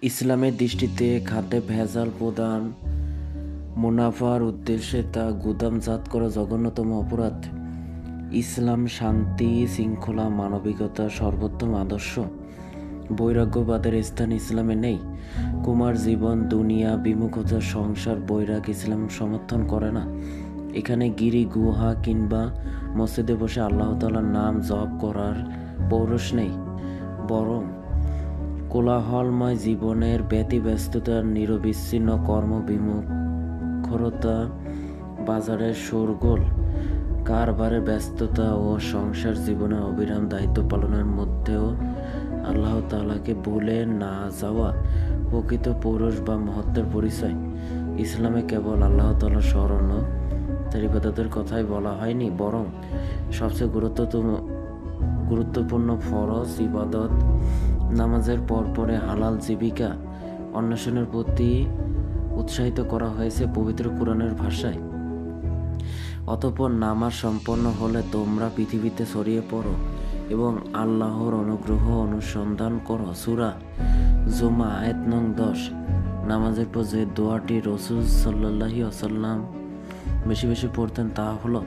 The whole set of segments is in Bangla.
ইসলামের দৃষ্টিতে খাদ্যে ভেজাল প্রদান মুনাফার উদ্দেশ্যে তা গুদামজাত করা জঘন্যতম অপরাধ। ইসলাম শান্তি, শৃঙ্খলা, মানবিকতা সর্বোত্তম আদর্শ। বৈরাগ্যবাদের স্থান ইসলামে নেই। কুমার জীবন, দুনিয়া বিমুখতা, সংসার, বৈরাগ ইসলাম সমর্থন করে না। এখানে গিরি, গুহা কিংবা মসজিদে বসে আল্লাহ তাআলার নাম জপ করার পৌরুষ নেই, বরং কোলাহলময় জীবনের ব্যতিব্যস্ততার নিরবিচ্ছিন্ন কর্মবিমুখতা, বাজারের শোরগোল, কারবারের ব্যস্ততা ও সংসার জীবনের অবিরাম দায়িত্ব পালনের মধ্যেও আল্লাহ তাআলাকে ভুলে না যাওয়া প্রকৃত পৌরুষ বা মহত্বের পরিচয়। ইসলামে কেবল আল্লাহ তাআলার স্মরণ ও তার ইবাদতের কথাই বলা হয়নি, বরং সবচেয়ে গুরুত্বপূর্ণ ফরজ ইবাদত নামাজের পরে হালাল জীবিকা অন্বেষণের প্রতি উৎসাহিত করা হয়েছে পবিত্র কোরআনের ভাষায়। অতঃপর নামাজ সম্পন্ন হলে তোমরা পৃথিবীতে ছড়িয়ে পড়ো এবং আল্লাহর অনুগ্রহ অনুসন্ধান করো। সূরা জুমা আয়াত নং 10। নামাজের পর যে দোয়াটি রাসূল সাল্লাল্লাহু আলাইহি ওয়াসাল্লাম বেশি বেশি পড়তেন তা হলো,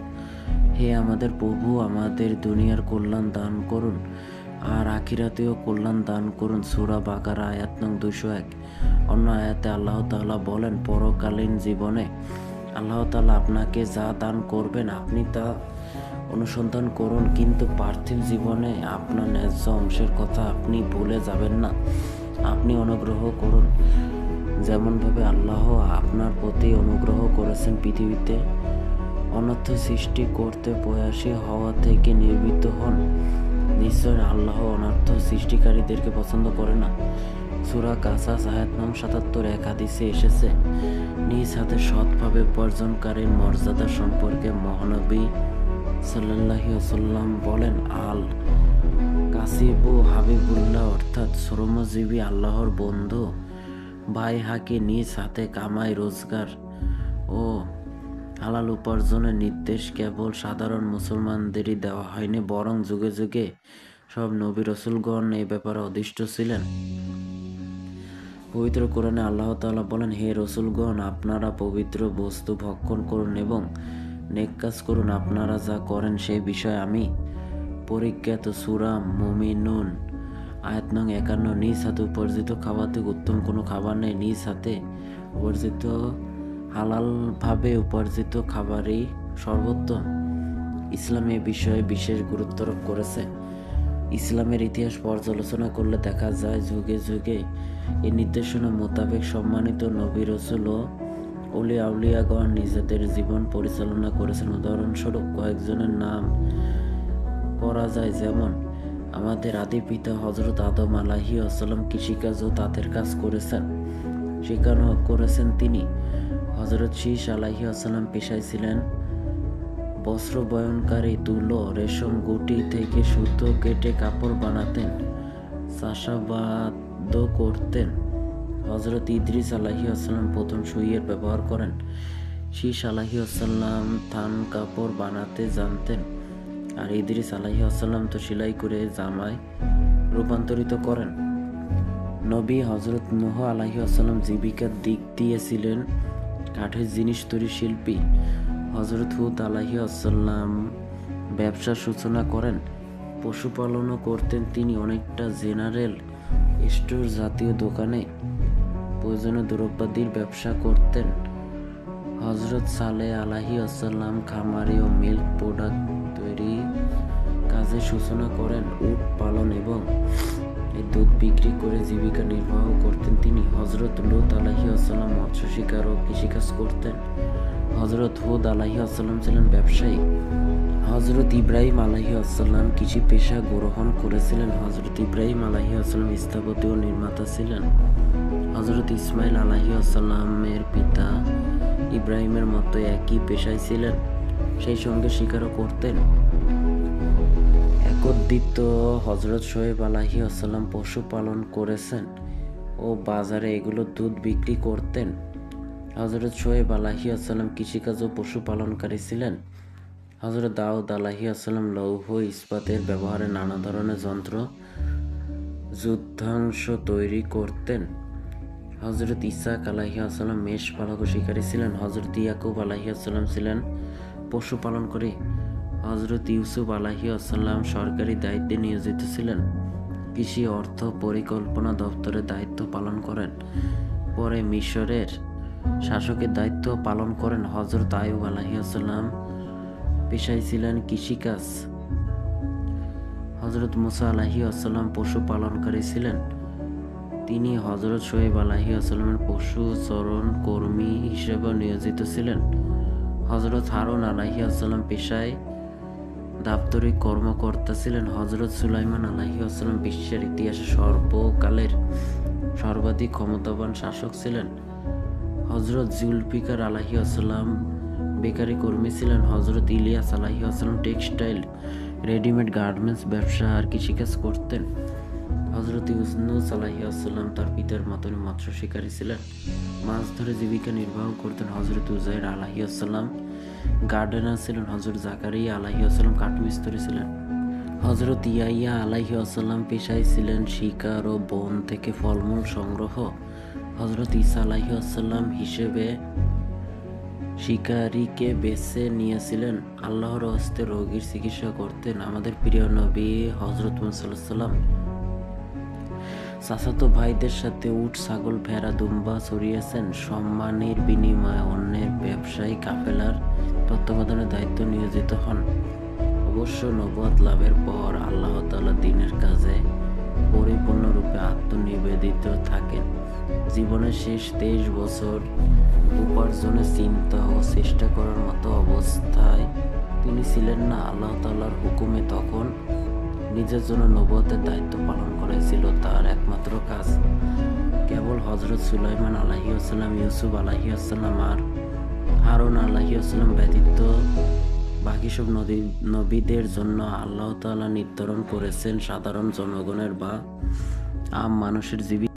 হে আমাদের প্রভু, আমাদের দুনিয়ার কল্যাণ দান করুন আর আখিরাতেও কল্যাণ দান করুন। সূরা বাকারা আয়াত নং 201। অন্য আয়াতে আল্লাহ তাআলা বলেন, পরকালীন জীবনে আল্লাহ তাআলা আপনাকে যা দান করবেন আপনি তা অনুসন্ধান করুন, কিন্তু পার্থিব জীবনে আপনার ন্যায্য অংশের কথা আপনি ভুলে যাবেন না। আপনি অনুগ্রহ করুন যেমনভাবে আল্লাহ আপনার প্রতি অনুগ্রহ করেছেন। পৃথিবীতে অনর্থ সৃষ্টি করতে প্রয়াসী হওয়া থেকে নির্বৃত্ত হন। নিশ্চয় আল্লাহ অনর্থ সৃষ্টিকারীদেরকে পছন্দ করে না। সূরা কাসাস আয়াত নং 77। এক হাদিসে এসেছে, নিজ হাতে সৎভাবে উপার্জনকারীর মর্যাদা সম্পর্কে মহানবী সাল্লাল্লাহু আলাইহি ওয়াসাল্লাম বলেন, আল কাসিবু হাবিবুল্লাহ, অর্থাৎ শ্রমজীবী আল্লাহর বন্ধু। ভাই হাকি নিজ হাতে কামাই রোজগার ও হালাল উপার্জনের নির্দেশ কেবল সাধারণ মুসলমানদেরই দেওয়া হয়নি, বরং যুগে যুগে সব নবী রাসূলগণ এই ব্যাপারে অদিষ্ট ছিলেন। পবিত্র কোরআনে আল্লাহ তাআলা বলেন, হে রাসূলগণ, আপনারা পবিত্র বস্তু ভক্ষণ করুন এবং নেক কাজ করুন। আপনারা যা করেন সেই বিষয়ে আমি পরিজ্ঞাত। সূরা মুমিনুন আয়াত নং 51। নিজ হাতে উপার্জিত খাবার থেকে উত্তম কোনো খাবার নেই। নিজ হাতে উপার্জিত হালালভাবে উপার্জিত খাবারই সর্বোত্তম। ইসলাম এ বিষয়ে বিশেষ গুরুত্ব আরোপ করেছে। ইসলামের ইতিহাস পর্যালোচনা করলে দেখা যায়, যুগে যুগে এই নির্দেশনা মোতাবেক সম্মানিত নবী রাসূল ও অলিয়া আউলিয়াগণ নিজেদের জীবন পরিচালনা করেছেন। উদাহরণস্বরূপ কয়েকজনের নাম করা যায়, যেমন আমাদের আদি পিতা হযরত আদম আলাইহিস সালাম কৃষিকাজ ও তাঁতের কাজ করেছেন, শিকার করেছেন তিনি। হযরত শীস আলাইহিস সালাম পেশায় ছিলেন বস্ত্র বয়নকারী। তুলো, রেশম, গুটি থেকে সুতো কেটে কাপড় বানাতেন, চাষাবাদও করতেন। হযরত ইদ্রিস আলাইহিস সালাম প্রথম সুইয়ের ব্যবহার করেন। শীস আলাইহিস সালাম থান কাপড় বানাতে জানতেন, আর ইদ্রিস আলাইহিস সালাম তো সেলাই করে জামায় রূপান্তরিত করেন। নবী হযরত নূহ আলাইহিস সালাম জীবিকার দিক দিয়ে ছিলেন কাঠের জিনিস তৈরি শিল্পী। হযরত হুদ আলাইহিস সালাম ব্যবসার সূচনা করেন। পশুপালনও করতেন তিনি। অনেকটা জেনারেল স্টোর জাতীয় দোকানে প্রয়োজনীয় দ্রব্যাদির ব্যবসা করতেন। হযরত সালেহ আলাইহিস সালাম খামারি ও মিল্ক প্রোডাক্ট তৈরি কাজের সূচনা করেন। উট পালন এবং এই দুধ বিক্রি করে জীবিকা নির্বাহ করতেন তিনি। হযরত লূত আলাইহিস সালাম মৎস্য শিকার ও কৃষিকাজ করতেন। হযরত হুদ আলাইহিস সালাম ছিলেন ব্যবসায়ী। হযরত ইব্রাহিম আলাইহিস সালাম কৃষি পেশা গ্রহণ করেছিলেন। হযরত ইব্রাহিম আলাইহিস সালাম স্থপতি ও নির্মাতা ছিলেন। হযরত ইসমাইল আলাইহিস সালামের পিতা ইব্রাহিমের মতো একই পেশায় ছিলেন, সেই সঙ্গে শিকারও করতেন। একদ্বিত হযরত শোয়েব আলাইহিস সালাম পশুপালন করেছেন ও বাজারে এগুলো দুধ বিক্রি করতেন। হযরত শোয়েব আলাইহিস সালাম কৃষিকাজ ও পশুপালনকারী ছিলেন। হযরত দাউদ আলাইহিস সালাম লৌহ ইস্পাতের ব্যবহারে নানা ধরনের যন্ত্র যুদ্ধাংশ তৈরি করতেন। হজরত ইসাক আলাইহিসসালাম মেষ পালক ও শিকারী ছিলেন। হজরত ইয়াকুব আলাইহিসসালাম ছিলেন পশুপালনকারী। হজরত ইউসুফ আলাইহিসসালাম সরকারি দায়িত্বে নিয়োজিত ছিলেন। কৃষি অর্থ পরিকল্পনা দপ্তরের দায়িত্ব পালন করেন। পরে মিশরের শাসকের দায়িত্ব পালন করেন। হজরত আইয়ুব আলাইহিসসালাম পেশায় ছিলেন কৃষিকাজ। হজরত মুসা আলাইহিসসালাম পশুপালনকারী ছিলেন। তিনি হজরত শোয়েব আলাইহিসসালামের পশু চরণ কর্মী হিসেবে নিয়োজিত ছিলেন। হজরত হারুন আলাইহিসসালাম পেশায় দাপ্তরিক কর্মকর্তা ছিলেন। হজরত সুলাইমান আলাইহিসসালাম বিশ্বের ইতিহাসে সর্বকালের সর্বাধিক ক্ষমতাবান শাসক ছিলেন। হজরত জুলফিকার আলাইহিসসালাম বেকারি কর্মী ছিলেন। হজরত ইলিয়াস আলাইহিসসালাম টেক্সটাইল, রেডিমেড গার্মেন্টস ব্যবসা আর কৃষিকাজ করতেন। হজরত ইউনুস আলাইহিসসালাম তার পিতার মতনই মৎস্য শিকারী ছিলেন, মাছ ধরে জীবিকা নির্বাহ করতেন। হজরত উজাইর আলাইহিসসালাম গার্ডেনার ছিলেন। হজরত জাকারিয়া আলাইহিসসালাম কাঠমিস্ত্রি ছিলেন। হজরত ইয়াইয়া আলাইহিসসালাম পেশায় ছিলেন শিকার ও বন থেকে ফলমূল সংগ্রহ। হজরত ঈসা আলাইহিসসালাম হিসেবে শিকারীকে বেছে নিয়েছিলেন। আল্লাহর হস্তে রোগীর চিকিৎসা করতেন। আমাদের প্রিয় নবী হজরত মুহাম্মদ সাল্লাল্লাহু আলাইহি ওয়াসাল্লাম চাচাতো ভাইদের সাথে উট, ছাগল, ভেড়া, দুম্বা চড়িয়েছেন। সম্মানের বিনিময়ে অন্যের ব্যবসায়ী কাফেলার তত্ত্বাবধানের দায়িত্ব নিয়োজিত হন। অবশ্য নবুয়ত লাভের পর আল্লাহ তাআলা দ্বীনের কাজে পরিপূর্ণরূপে আত্মনিবেদিত থাকেন। জীবনের শেষ 23 বছর উপার্জনের চিন্তা ও চেষ্টা করার মতো অবস্থায় তিনি ছিলেন না। আল্লাহ তাআলার হুকুমে তখন নিজের জন্য নবুয়তের দায়িত্ব পালন করাই ছিল তার একমাত্র কাজ। কেবল হজরত সুলাইমান আলাইহিসসালাম, ইউসুফ আলাইহিসসালাম আর হারুন আলাইহিসসালাম ব্যতীত বাকি সব নবীদের জন্য আল্লাহ তাআলা নির্ধারণ করেছেন সাধারণ জনগণের বা আম মানুষের জীবিকা